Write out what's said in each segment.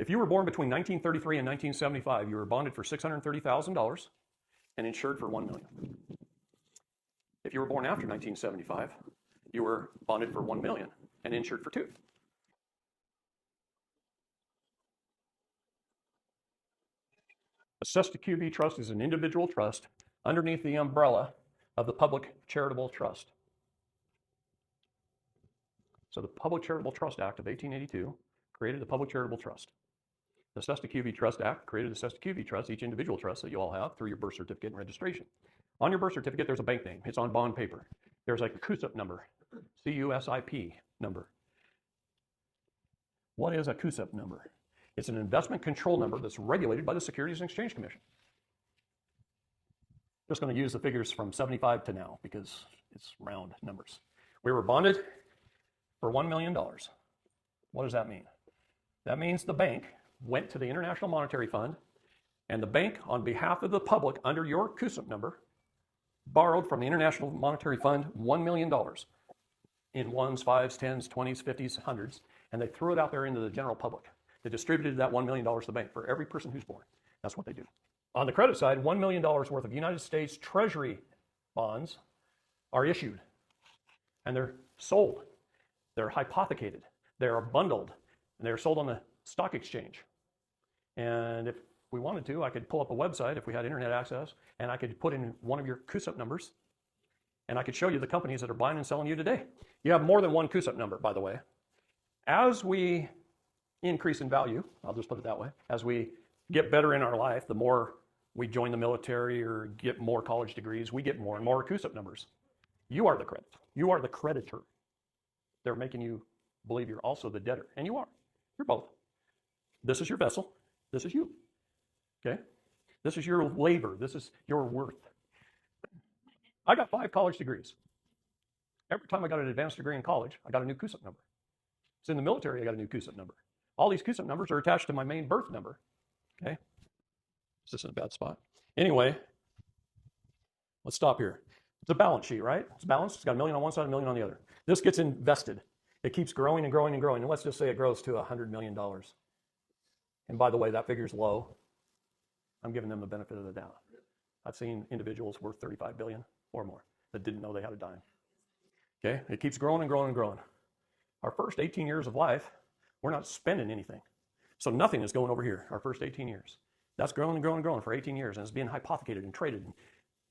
If you were born between 1933 and 1975, you were bonded for $630,000 and insured for $1 million. If you were born after 1975, you were bonded for $1 million and insured for $2 million. A Cestui Trust is an individual trust underneath the umbrella of the Public Charitable Trust. So the Public Charitable Trust Act of 1882 created the Public Charitable Trust. The Cestui Trust Act created the Cestui Trust, each individual trust that you all have through your birth certificate and registration. On your birth certificate, there's a bank name. It's on bond paper. There's like a CUSIP number, C-U-S-I-P number. What is a CUSIP number? It's an investment control number that's regulated by the Securities and Exchange Commission. Just going to use the figures from 75 to now because it's round numbers. We were bonded for $1 million. What does that mean? That means the bank went to the International Monetary Fund, and the bank, on behalf of the public under your CUSIP number, borrowed from the International Monetary Fund $1 million in ones, fives, tens, 20s, 50s, hundreds, and they threw it out there into the general public. They distributed that $1 million to the bank for every person who's born. That's what they do. On the credit side, $1 million worth of United States Treasury bonds are issued, and they're sold. They're hypothecated. They're bundled, and they're sold on the stock exchange. And if we wanted to, I could pull up a website if we had internet access, and I could put in one of your CUSIP numbers, and I could show you the companies that are buying and selling you today. You have more than one CUSIP number, by the way. As we increase in value, I'll just put it that way, as we get better in our life, the more we join the military or get more college degrees, we get more and more CUSIP numbers. You are the credit. You are the creditor. They're making you believe you're also the debtor, and you are. You're both. This is your vessel. This is you. Okay? This is your labor. This is your worth. I got 5 college degrees. Every time I got an advanced degree in college, I got a new CUSIP number. It's in the military, I got a new CUSIP number. All these CUSIP numbers are attached to my main birth number. Okay? This isn't a bad spot. Anyway, let's stop here. It's a balance sheet, right? It's balanced. It's got $1 million on one side, $1 million on the other. This gets invested. It keeps growing and growing and growing. And let's just say it grows to $100 million. And by the way, that figure's low. I'm giving them the benefit of the doubt. I've seen individuals worth $35 billion or more that didn't know they had a dime. Okay? It keeps growing and growing and growing. Our first 18 years of life, we're not spending anything. So nothing is going over here, our first 18 years. That's growing and growing and growing for 18 years, and it's being hypothecated and traded.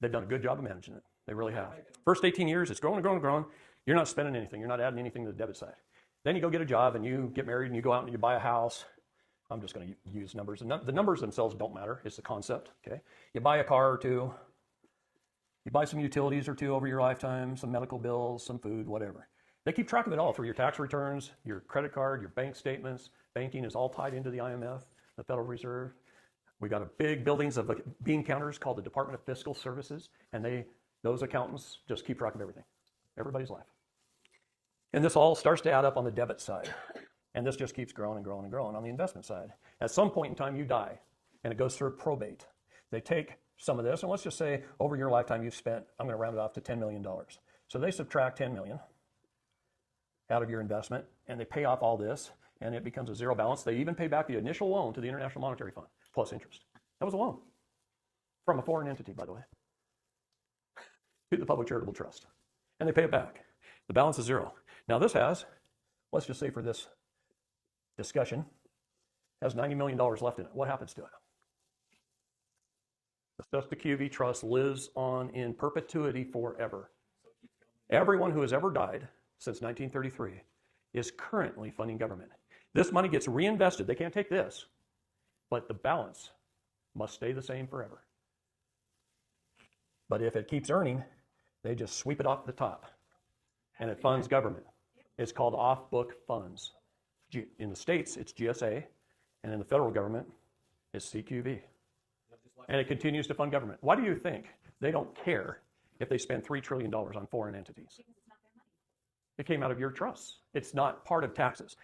They've done a good job of managing it. They really have. First 18 years, it's growing and growing and growing. You're not spending anything. You're not adding anything to the debit side. Then you go get a job, and you get married, and you go out and you buy a house. I'm just going to use numbers. And the numbers themselves don't matter. It's the concept, okay? You buy a car or two. You buy some utilities or two over your lifetime, some medical bills, some food, whatever. They keep track of it all through your tax returns, your credit card, your bank statements. Banking is all tied into the IMF, the Federal Reserve. We got a big buildings of bean counters called the Department of Fiscal Services, and those accountants just keep track of everything, everybody's life. And this all starts to add up on the debit side. And this just keeps growing and growing and growing on the investment side. At some point in time, you die, and it goes through probate. They take some of this, and let's just say over your lifetime you've spent, I'm going to round it off to $10 million. So they subtract $10 million out of your investment, and they pay off all this, and it becomes a zero balance. They even pay back the initial loan to the International Monetary Fund, plus interest. That was a loan from a foreign entity, by the way, to the Public Charitable Trust. And they pay it back. The balance is zero. Now this has, let's just say for this discussion, has $90 million left in it. What happens to it? The Cestui Trust lives on in perpetuity forever. Everyone who has ever died since 1933 is currently funding government. This money gets reinvested. They can't take this, but the balance must stay the same forever. But if it keeps earning, they just sweep it off the top, and it funds government. It's called off-book funds. In the States, it's GSA, and in the federal government, it's CQV. And it continues to fund government. Why do you think they don't care if they spend $3 trillion on foreign entities? It came out of your trusts. It's not part of taxes.